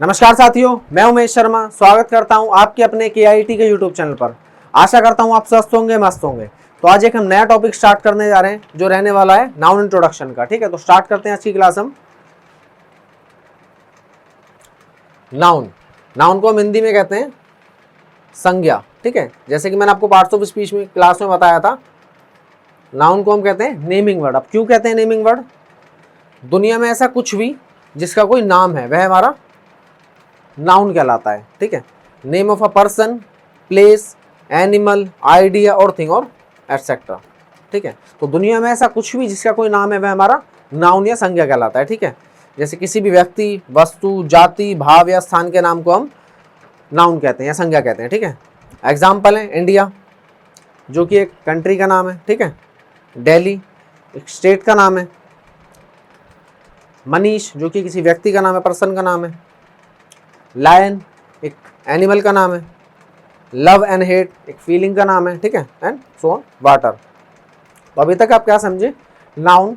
नमस्कार साथियों, मैं उमेश शर्मा स्वागत करता हूं आपके अपने KIT के यूट्यूब चैनल पर। आशा करता हूं आप स्वस्थ होंगे, मस्त होंगे। तो आज एक हम नया टॉपिक स्टार्ट करने जा रहे हैं जो रहने वाला है नाउन इंट्रोडक्शन का। ठीक है, तो स्टार्ट करते हैं आज की क्लास हम। नाउन नाउन को हम हिंदी में कहते हैं संज्ञा। ठीक है, जैसे कि मैंने आपको पार्ट्स ऑफ स्पीच में क्लास में बताया था, नाउन को हम कहते हैं नेमिंग वर्ड। अब क्यों कहते हैं नेमिंग वर्ड? दुनिया में ऐसा कुछ भी जिसका कोई नाम है वह हमारा नाउन कहलाता है। ठीक है, name of a person, place, animal, idea और थिंग और एटसेट्रा। ठीक है, तो दुनिया में ऐसा कुछ भी जिसका कोई नाम है वह हमारा नाउन या संज्ञा कहलाता है। ठीक है, जैसे किसी भी व्यक्ति, वस्तु, जाति, भाव या स्थान के नाम को हम नाउन कहते हैं या संज्ञा कहते हैं। ठीक है, एग्जाम्पल है इंडिया जो कि एक कंट्री का नाम है। ठीक है, दिल्ली एक स्टेट का नाम है, मनीष जो कि किसी व्यक्ति का नाम है, पर्सन का नाम है, लायन एक एनिमल का नाम है, लव एंड हेट एक फीलिंग का नाम है। ठीक है, एंड सो ऑन, वाटर। तो अभी तक आप क्या समझे? नाउन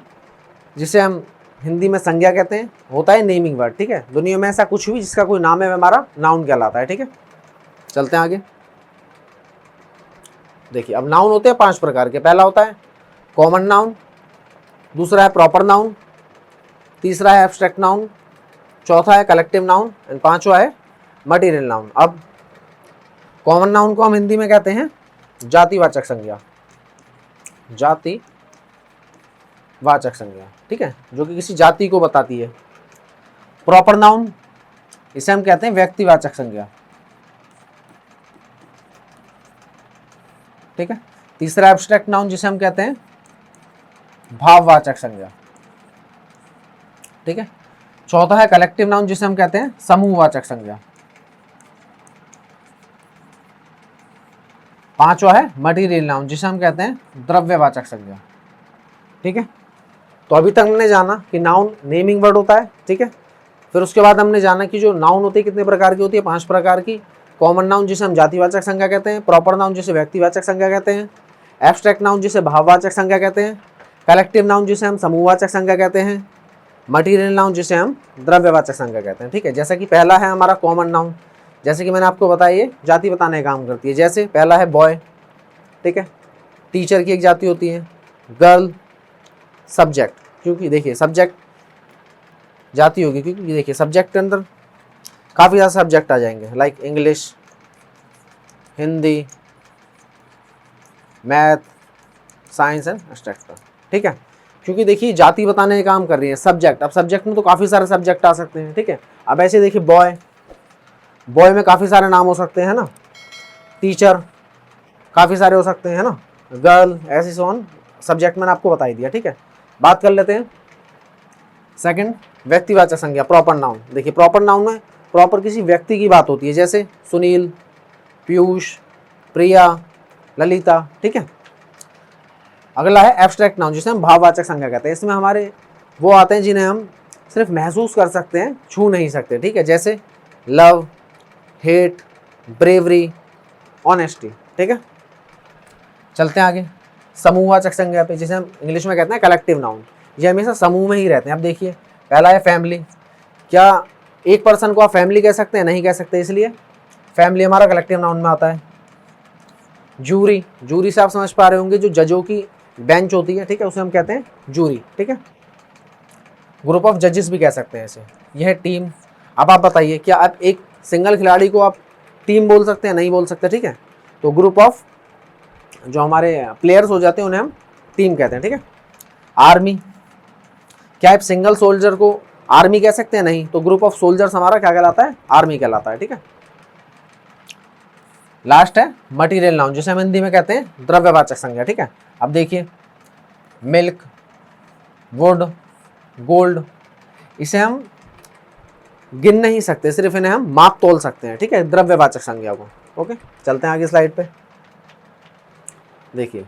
जिसे हम हिंदी में संज्ञा कहते हैं होता है नेमिंग वर्ड। ठीक है, दुनिया में ऐसा कुछ भी जिसका कोई नाम है वह हमारा नाउन कहलाता है। ठीक है, चलते हैं आगे। देखिए, अब नाउन होते हैं 5 प्रकार के। पहला होता है कॉमन नाउन, दूसरा है प्रॉपर नाउन, तीसरा है एब्स्ट्रैक्ट नाउन, चौथा है कलेक्टिव नाउन एंड पांचवा है मटेरियल नाउन। अब कॉमन नाउन को हम हिंदी में कहते हैं जातिवाचक संज्ञा, जातिवाचक संज्ञा। ठीक है, जो कि किसी जाति को बताती है। प्रॉपर नाउन इसे हम कहते हैं व्यक्तिवाचक संज्ञा। ठीक है, तीसरा एब्स्ट्रैक्ट नाउन जिसे हम कहते हैं भाववाचक संज्ञा। ठीक है, चौथा है कलेक्टिव नाउन जिसे हम कहते हैं समूहवाचक संज्ञा। पांचवा है मटेरियल नाउन जिसे हम कहते हैं द्रव्यवाचक संज्ञा। ठीक है, तो अभी तक हमने जाना कि नाउन नेमिंग वर्ड होता है। ठीक है, फिर उसके बाद हमने जाना कि जो नाउन होती है कितने प्रकार की होती है, 5 प्रकार की। कॉमन नाउन जिसे हम जातिवाचक संज्ञा कहते हैं, प्रॉपर नाउन जिसे व्यक्तिवाचक संज्ञा कहते हैं, एब्स्ट्रैक्ट नाउन जिसे भाववाचक संज्ञा कहते हैं, कलेक्टिव नाउन जिसे हम समूहवाचक संज्ञा कहते हैं, मटेरियल नाउन जिसे हम द्रव्यवाचक संज्ञा कहते हैं। ठीक है, जैसा कि पहला है हमारा कॉमन नाउन, जैसे कि मैंने आपको बताया ये जाति बताने का काम करती है। जैसे पहला है बॉय। ठीक है, टीचर की एक जाति होती है, गर्ल, सब्जेक्ट, क्योंकि देखिए सब्जेक्ट जाति होगी क्योंकि देखिए सब्जेक्ट के अंदर काफ़ी ज़्यादा सब्जेक्ट आ जाएंगे, like English, Hindi, math, science and etcetera. ठीक है, क्योंकि देखिए जाति बताने का काम कर रही है सब्जेक्ट। अब सब्जेक्ट में तो काफ़ी सारे सब्जेक्ट आ सकते हैं। ठीक है, अब ऐसे देखिए बॉय, बॉय में काफ़ी सारे नाम हो सकते हैं ना, टीचर काफ़ी सारे हो सकते हैं ना, गर्ल, ऐसे सोन सब्जेक्ट मैंने आपको बता ही दिया। ठीक है, बात कर लेते हैं सेकंड व्यक्तिवाचक संज्ञा, प्रॉपर नाउन। देखिए प्रॉपर नाउन में प्रॉपर किसी व्यक्ति की बात होती है, जैसे सुनील, पीयूष, प्रिया, ललिता। ठीक है, अगला है एब्स्ट्रैक्ट नाउन जिसे हम भाववाचक संज्ञा कहते हैं। इसमें हमारे वो आते हैं जिन्हें हम सिर्फ महसूस कर सकते हैं, छू नहीं सकते। ठीक है, जैसे लव, हेट, ब्रेवरी, ऑनेस्टी। ठीक है, चलते हैं आगे समूहवाचक संज्ञा पे, जिसे हम इंग्लिश में कहते हैं कलेक्टिव नाउन। ये हमेशा समूह में ही रहते हैं। अब देखिए पहला है फैमिली। क्या एक पर्सन को आप फैमिली कह सकते हैं? नहीं कह सकते, इसलिए फैमिली हमारा कलेक्टिव नाउन में आता है। जूरी, जूरी से आप समझ पा रहे होंगे जो जजों की बेंच होती है। ठीक है, उसे हम कहते हैं जूरी। ठीक है, ग्रुप ऑफ जजेस भी कह सकते हैं इसे। यह है टीम। अब आप बताइए, क्या आप एक सिंगल खिलाड़ी को आप टीम बोल सकते हैं? नहीं बोल सकते। ठीक है, तो ग्रुप ऑफ जो हमारे प्लेयर्स हो जाते हैं उन्हें हम टीम कहते हैं। ठीक है, आर्मी, क्या आप सिंगल सोल्जर को आर्मी कह सकते हैं? नहीं, तो ग्रुप ऑफ सोल्जर्स हमारा क्या कहलाता है? आर्मी कहलाता है। ठीक है, लास्ट है मटेरियल नाउन जिसे हम हिंदी में कहते हैं द्रव्यवाचक संज्ञा। ठीक है, अब देखिए मिल्क, वुड, गोल्ड, इसे हम गिन नहीं सकते, सिर्फ इन्हें हम माप तोल सकते हैं। ठीक है, द्रव्यवाचक संज्ञा को। ओके, चलते हैं आगे स्लाइड पे। देखिए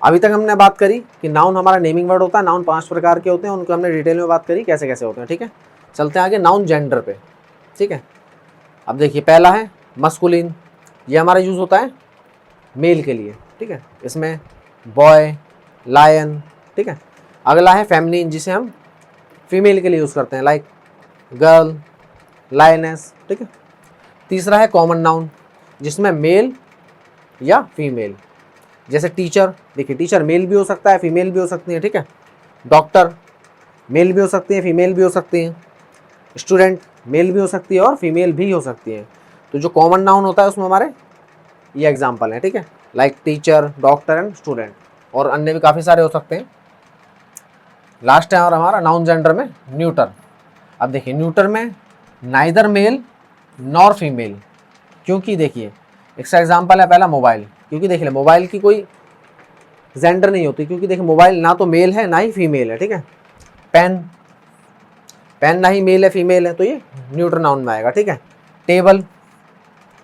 अभी तक हमने बात करी कि नाउन हमारा नेमिंग वर्ड होता है। नाउन 5 प्रकार के होते हैं, उनको हमने डिटेल में बात करी कैसे कैसे होते हैं। ठीक है, चलते हैं आगे नाउन जेंडर पे। ठीक है, अब देखिए पहला है मस्कुलिन, ये हमारा यूज़ होता है मेल के लिए। ठीक है, इसमें बॉय, लायन। ठीक है, अगला है फेमिनिन जिसे हम फीमेल के लिए यूज़ करते हैं, लाइक गर्ल, लायनेस, ठीक है। तीसरा है कॉमन नाउन, जिसमें मेल या फीमेल, जैसे टीचर, देखिए टीचर मेल भी हो सकता है, फीमेल भी हो सकती है, ठीक है। डॉक्टर मेल भी हो सकती है, फीमेल भी हो सकती है। स्टूडेंट मेल भी हो सकती है और फीमेल भी हो सकती है। तो जो कॉमन नाउन होता है उसमें हमारे ये एग्जाम्पल है, ठीक है, like teacher, doctor and student, और अन्य भी काफ़ी सारे हो सकते हैं। लास्ट है और हमारा नाउन जेंडर में न्यूटर। अब देखिए न्यूटर में नाइदर मेल नॉर फीमेल, क्योंकि देखिए इसका एग्जाम्पल है पहला मोबाइल, क्योंकि देखिए मोबाइल की कोई जेंडर नहीं होती, क्योंकि देखिए मोबाइल ना तो मेल है ना ही फीमेल है, ठीक है। पेन, पेन ना ही मेल है फीमेल है, तो ये न्यूटर नाउन में आएगा, ठीक है। टेबल,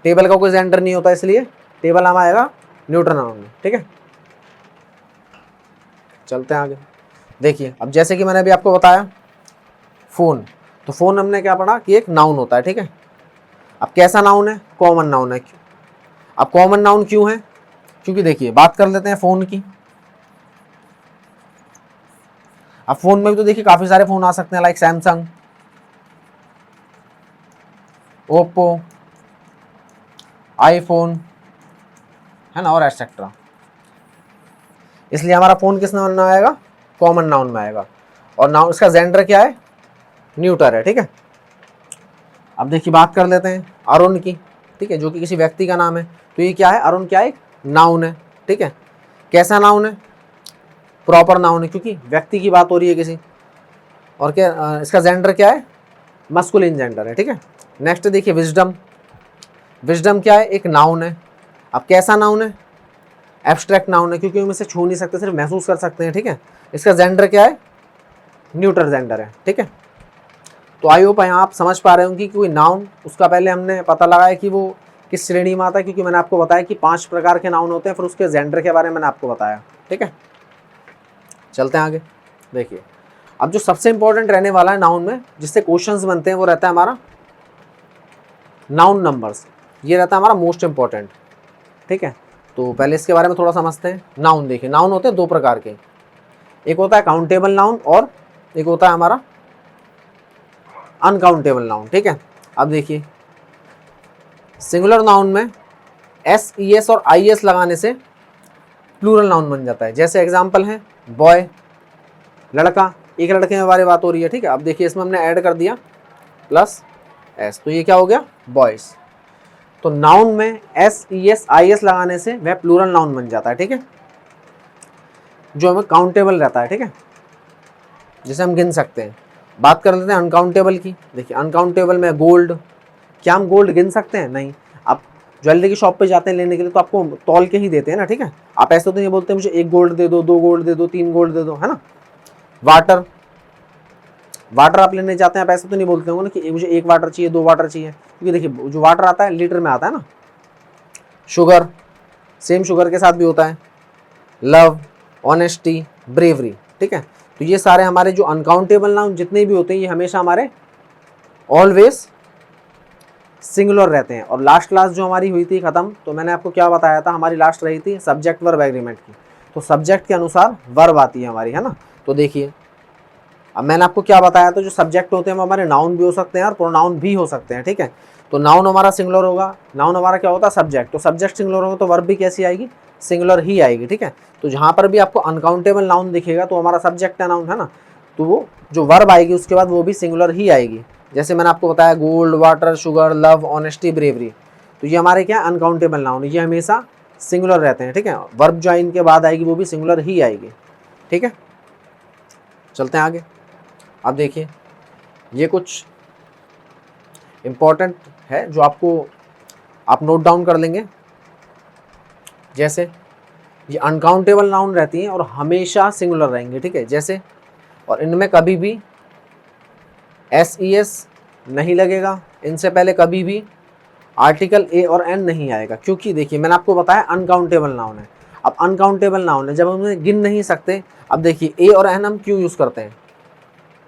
टेबल का कोई जेंडर नहीं होता, इसलिए टेबल नाम आएगा न्यूटर नाउन में, ठीक है। चलते हैं आगे। देखिए अब जैसे कि मैंने अभी आपको बताया फ़ोन, तो फ़ोन हमने क्या पढ़ा कि एक नाउन होता है, ठीक है। अब कैसा नाउन है? कॉमन नाउन है। अब कॉमन नाउन क्यों है? क्योंकि देखिए बात कर लेते हैं फ़ोन की। अब फ़ोन में भी तो देखिए काफ़ी सारे फ़ोन आ सकते हैं, लाइक सैमसंग, ओप्पो, आईफोन, है ना, और एटसेट्रा। इसलिए हमारा फ़ोन किस नाउन में आएगा? कॉमन नाउन में आएगा। और नाउन इसका जेंडर क्या है? न्यूटर है, ठीक है। अब देखिए बात कर लेते हैं अरुण की, ठीक है, जो कि किसी व्यक्ति का नाम है। तो ये क्या है? अरुण क्या है? एक नाउन है, ठीक है। कैसा नाउन है? प्रॉपर नाउन है, क्योंकि व्यक्ति की बात हो रही है किसी। और क्या इसका जेंडर क्या है? मस्कुलिन जेंडर है, ठीक है। नेक्स्ट देखिए विजडम, विजडम क्या है? एक नाउन है। अब कैसा नाउन है? एब्स्ट्रैक्ट नाउन है, क्योंकि हम इसे छू नहीं सकते, सिर्फ महसूस कर सकते हैं, ठीक है। इसका जेंडर क्या है? न्यूटर जेंडर है, ठीक है। तो आई होप यहाँ आप समझ पा रहे होंगे कि कोई नाउन, उसका पहले हमने पता लगाया कि वो किस श्रेणी में आता है, क्योंकि मैंने आपको बताया कि 5 प्रकार के नाउन होते हैं, फिर उसके जेंडर के बारे में मैंने आपको बताया, ठीक है। चलते हैं आगे। देखिए अब जो सबसे इंपॉर्टेंट रहने वाला है नाउन में, जिससे क्वेश्चंस बनते हैं, वो रहता है हमारा नाउन नंबर्स। ये रहता है हमारा मोस्ट इंपॉर्टेंट, ठीक है। तो पहले इसके बारे में थोड़ा समझते हैं। नाउन देखिए, नाउन होते हैं 2 प्रकार के, एक होता है काउंटेबल नाउन और एक होता है हमारा अनकाउंटेबल नाउन, ठीक है। अब देखिए सिंगुलर नाउन में एस, ई एस और आई एस लगाने से प्लूरल नाउन बन जाता है। जैसे एग्जांपल है बॉय, लड़का, एक लड़के में बारे बात हो रही है, ठीक है। अब देखिए इसमें हमने ऐड कर दिया प्लस एस, तो ये क्या हो गया? बॉयज। तो नाउन में S, E S, I S लगाने से वह प्लूरल नाउन बन जाता है, ठीक है, जो हमें काउंटेबल रहता है, ठीक है, जिसे हम गिन सकते हैं। बात कर लेते हैं अनकाउंटेबल की। देखिए अनकाउंटेबल में गोल्ड, क्या हम गोल्ड गिन सकते हैं? नहीं। आप ज्वेलरी की शॉप पे जाते हैं लेने के लिए, तो आपको तौल के ही देते हैं ना, ठीक है। आप ऐसे तो नहीं बोलते मुझे 1 गोल्ड दे दो, 2 गोल्ड दे दो, 3 गोल्ड दे दो, है ना। वाटर, वाटर आप लेने जाते हैं, आप ऐसे तो नहीं बोलते होंगे ना कि मुझे 1 वाटर चाहिए, 2 वाटर चाहिए, क्योंकि देखिए जो वाटर आता है लीटर में आता है ना। शुगर, सेम शुगर के साथ भी होता है। लव, ऑनेस्टी, ब्रेवरी, ठीक है। तो ये सारे हमारे जो अनकाउंटेबल नाउन जितने भी होते हैं, ये हमेशा हमारे ऑलवेज सिंगुलर रहते हैं। और लास्ट क्लास जो हमारी हुई थी ख़त्म, तो मैंने आपको क्या बताया था? हमारी लास्ट रही थी सब्जेक्ट वर्ब एग्रीमेंट की। तो सब्जेक्ट के अनुसार वर्ब आती है हमारी, है ना। तो देखिए अब मैंने आपको क्या बताया था, जो सब्जेक्ट होते हैं वो हमारे नाउन भी हो सकते हैं और प्रोनाउन भी हो सकते हैं, ठीक है। तो नाउन हमारा सिंगुलर होगा, नाउन हमारा क्या होता है? सब्जेक्ट। तो सब्जेक्ट सिंगुलर होगा तो वर्ब भी कैसी आएगी? सिंगुलर ही आएगी, ठीक है। तो जहाँ पर भी आपको अनकाउंटेबल नाउन दिखेगा तो हमारा सब्जेक्ट है नाउन, है ना। तो वो जो वर्ब आएगी उसके बाद वो भी सिंगुलर ही आएगी। जैसे मैंने आपको बताया gold, water, sugar, love, honesty, bravery, तो ये हमारे क्या अनकाउंटेबल नाउन, ये हमेशा सिंगुलर रहते हैं, ठीक है। वर्ब जो इनके बाद आएगी वो भी सिंगुलर ही आएगी, ठीक है। चलते हैं आगे। अब देखिए ये कुछ इम्पॉर्टेंट है जो आपको आप नोट डाउन कर लेंगे। जैसे ये अनकाउंटेबल नाउन रहती हैं और हमेशा सिंगुलर रहेंगे, ठीक है। जैसे और इनमें कभी भी एस, ई एस नहीं लगेगा, इनसे पहले कभी भी आर्टिकल ए और एन नहीं आएगा, क्योंकि देखिए मैंने आपको बताया अनकाउंटेबल नाउन है। अब अनकाउंटेबल नाउन है, जब हम उन्हें गिन नहीं सकते। अब देखिए ए और एन हम क्यों यूज़ करते हैं?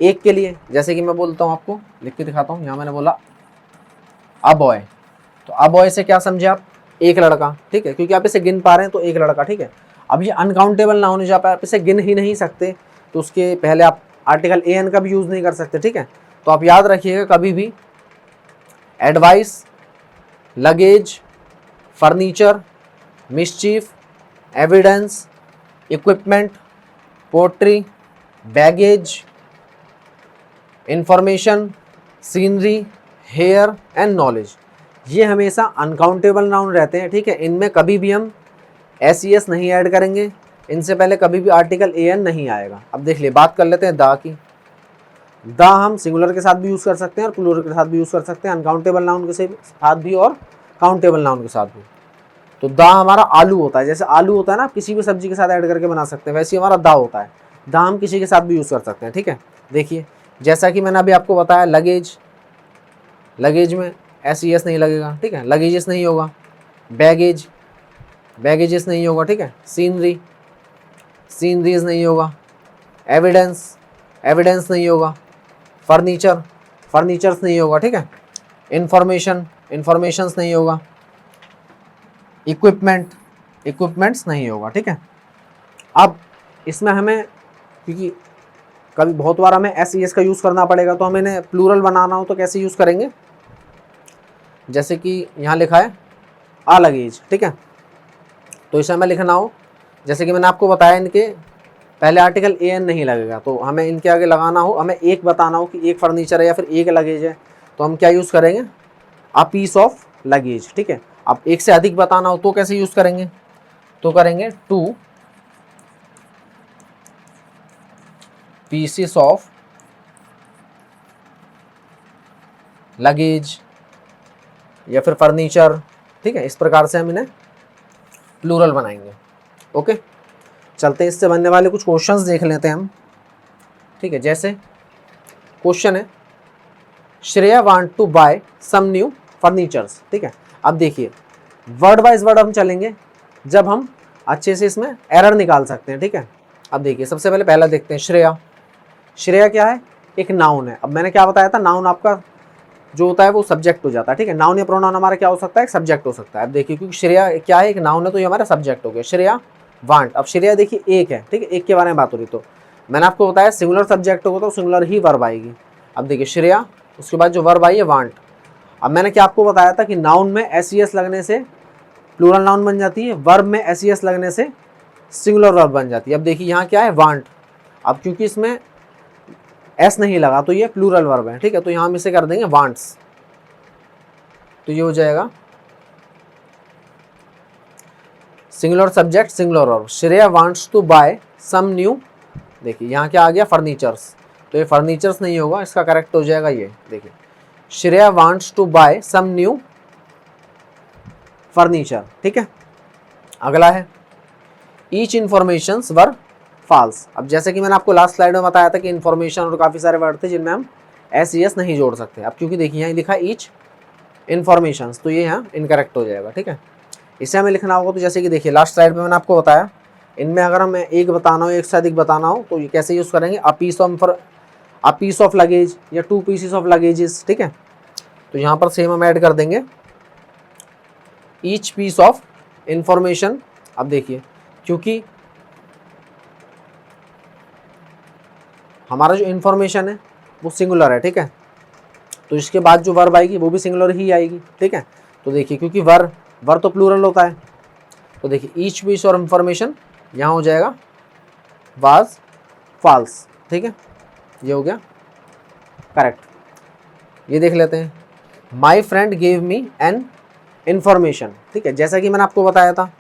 एक के लिए, जैसे कि मैं बोलता हूँ, आपको लिख के दिखाता हूँ। यहाँ मैंने बोला अ बॉय, तो अ बॉय से क्या समझे आप? एक लड़का, ठीक है, क्योंकि आप इसे गिन पा रहे हैं तो एक लड़का, ठीक है। अब ये अनकाउंटेबल नाउन है, जहाँ पर आप इसे गिन ही नहीं सकते, तो उसके पहले आप आर्टिकल ए एन का भी यूज़ नहीं कर सकते, ठीक है। तो आप याद रखिएगा कभी भी advice, luggage, furniture, mischief, evidence, equipment, poetry, baggage, information, scenery, hair and knowledge. ये हमेशा अनकाउंटेबल नाउन रहते हैं, ठीक है। इनमें कभी भी हम एस नहीं ऐड करेंगे, इनसे पहले कभी भी आर्टिकल एन नहीं आएगा। अब देख लिए, बात कर लेते हैं दा की। दा हम सिंगुलर के साथ भी यूज़ कर सकते हैं और प्लूरल के साथ भी यूज़ कर सकते हैं, अनकाउंटेबल नाउन के साथ भी और काउंटेबल नाउन के साथ भी। तो दा हमारा आलू होता है, जैसे आलू होता है ना, किसी भी सब्जी के साथ ऐड करके बना सकते हैं, वैसे ही हमारा दा होता है। दा हम किसी के साथ भी यूज़ कर सकते हैं, ठीक है। देखिए, जैसा कि मैंने अभी आपको बताया, लगेज, लगेज में एस नहीं लगेगा, ठीक है, लगेजेस नहीं होगा। बैगेज, बैगेजेस नहीं होगा, ठीक है। सीनरी, सीनरीज नहीं होगा। एविडेंस, एविडेंस नहीं होगा। फर्नीचर, फर्नीचर्स नहीं होगा, ठीक है। इंफॉर्मेशन, इंफॉर्मेशंस नहीं होगा। इक्विपमेंट, इक्विपमेंट्स नहीं होगा, ठीक है। अब इसमें हमें, क्योंकि कभी बहुत बार हमें एस का यूज़ करना पड़ेगा, तो हमें इन्हें प्लूरल बनाना हो तो कैसे यूज़ करेंगे, जैसे कि यहाँ लिखा है आ लगेज, ठीक है। तो इसे हमें लिखना हो, जैसे कि मैंने आपको बताया, इनके पहले आर्टिकल एन नहीं लगेगा, तो हमें इनके आगे लगाना हो, हमें एक बताना हो कि एक फर्नीचर है या फिर एक लगेज है, तो हम क्या यूज़ करेंगे, आ पीस ऑफ लगेज, ठीक है। अब एक से अधिक बताना हो तो कैसे यूज़ करेंगे, तो करेंगे 2 पीसेस ऑफ लगेज या फिर फर्नीचर, ठीक है। इस प्रकार से हम इन्हें प्लूरल बनाएंगे। ओके, चलते हैं, इससे बनने वाले कुछ क्वेश्चंस देख लेते हैं हम, ठीक है। जैसे क्वेश्चन है, Shreya want to buy some new furnitures, ठीक है। अब देखिए, वर्ड वाइज वर्ड हम चलेंगे जब हम अच्छे से इसमें एरर निकाल सकते हैं, ठीक है। अब देखिए, सबसे पहले पहला देखते हैं, श्रेया। श्रेया क्या है, एक नाउन है। अब मैंने क्या बताया था, नाउन आपका जो होता है वो सब्जेक्ट हो जाता है, ठीक है। नाउन या प्रोनाउन हमारा क्या हो सकता है, एक सब्जेक्ट हो सकता है। अब देखिए, क्योंकि श्रेया क्या है, एक नाउन है, तो ये हमारा सब्जेक्ट हो गया। श्रेया वांट, अब श्रेया देखिए एक है, ठीक है, एक के बारे में बात हो रही। तो मैंने आपको बताया सिंगुलर सब्जेक्ट होगा तो सिंगुलर ही वर्ब आएगी। अब देखिए, श्रेया, उसके बाद जो वर्ब आई है वांट। अब मैंने क्या आपको बताया था कि नाउन में एस लगने से प्लूरल नाउन बन जाती है, वर्ब में एस लगने से सिंगुलर वर्ब बन जाती है। अब देखिए, यहाँ क्या है, वांट। अब क्योंकि इसमें एस नहीं लगा तो ये प्लूरल वर्ब है, ठीक है। तो यहाँ हम इसे कर देंगे वांट्स, तो ये हो जाएगा singular subject singular verb. Shreya wants to buy some new, देखिए यहाँ क्या आ गया, फर्नीचर्स, तो ये फर्नीचर्स नहीं होगा, इसका करेक्ट हो जाएगा ये। देखिए, Shreya wants to buy some new furniture, ठीक है। अगला है, ईच इन्फॉर्मेशंस वर फॉल्स। अब जैसे कि मैंने आपको लास्ट स्लाइड में बताया था कि इन्फॉर्मेशन और काफ़ी सारे वर्ड थे जिनमें हम एस नहीं जोड़ सकते। अब क्योंकि देखिए यहाँ लिखा ईच इन्फॉर्मेशंस, तो ये यहाँ इनकरेक्ट हो जाएगा, ठीक है। इसे हमें लिखना होगा, तो जैसे कि देखिए लास्ट स्लाइड में मैंने आपको बताया, इनमें अगर हमें एक बताना हो, एक से अधिक बताना हो, तो ये कैसे यूज़ करेंगे, अ पीस ऑफ लगेज या 2 पीसेस ऑफ लगेजेस, ठीक है। तो यहाँ पर सेम हम ऐड कर देंगे ईच पीस ऑफ इंफॉर्मेशन। अब देखिए, क्योंकि हमारा जो इंफॉर्मेशन है वो सिंगुलर है, ठीक है, तो इसके बाद जो वर्ब आएगी वो भी सिंगुलर ही आएगी, ठीक है। तो देखिए, क्योंकि वर तो प्लूरल होता है, तो देखिए ईच पीस और इंफॉर्मेशन यहाँ हो जाएगा वाज फॉल्स, ठीक है, ये हो गया करेक्ट। ये देख लेते हैं, my friend gave me an information, ठीक है। जैसा कि मैंने आपको बताया था,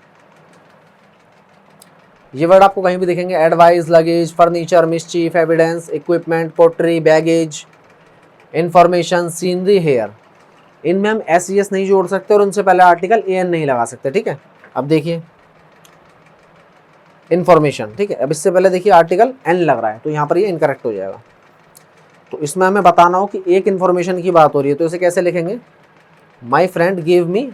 ये वर्ड आपको कहीं भी दिखेंगे, advice, luggage, furniture, mischief, evidence, equipment, poetry, baggage, information, scenery, hair. इनमें हम एस नहीं जोड़ सकते और उनसे पहले आर्टिकल एन नहीं लगा सकते, ठीक है। अब देखिए इंफॉर्मेशन, ठीक है, अब इससे पहले देखिए आर्टिकल एन लग रहा है, तो यहाँ पर ये इनकरेक्ट हो जाएगा। तो इसमें हमें बताना हो कि एक इन्फॉर्मेशन की बात हो रही है, तो इसे कैसे लिखेंगे, my friend give me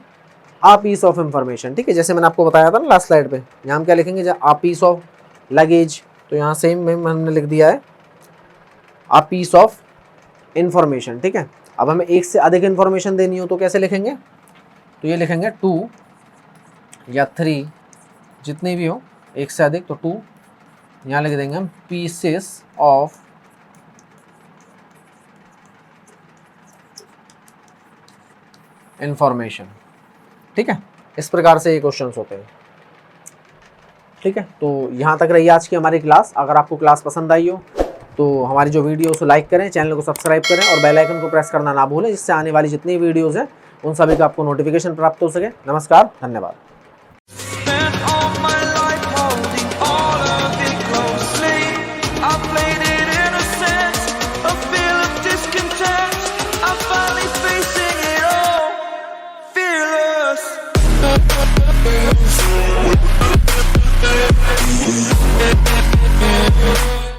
a piece of information, ठीक है। जैसे मैंने आपको बताया था ना लास्ट स्लाइड पे, यहाँ हम क्या लिखेंगे, आ पीस ऑफ लगेज, तो यहाँ सेम में हमने लिख दिया है आ पीस ऑफ इंफॉर्मेशन, ठीक है। अब हमें एक से अधिक इंफॉर्मेशन देनी हो तो कैसे लिखेंगे, तो ये लिखेंगे 2 या 3, जितने भी हो, एक से अधिक, तो 2, यहाँ लिख देंगे हम पीसेस इंफॉर्मेशन। ठीक है, इस प्रकार से ये क्वेश्चंस होते हैं। ठीक है, तो यहाँ तक रही आज की हमारी क्लास। अगर आपको क्लास पसंद आई हो तो हमारी जो वीडियो उसको लाइक करें, चैनल को सब्सक्राइब करें और बेल आइकन को प्रेस करना ना भूलें, जिससे आने वाली जितनी वीडियोज़ हैं उन सभी का आपको नोटिफिकेशन प्राप्त हो सके। नमस्कार, धन्यवाद।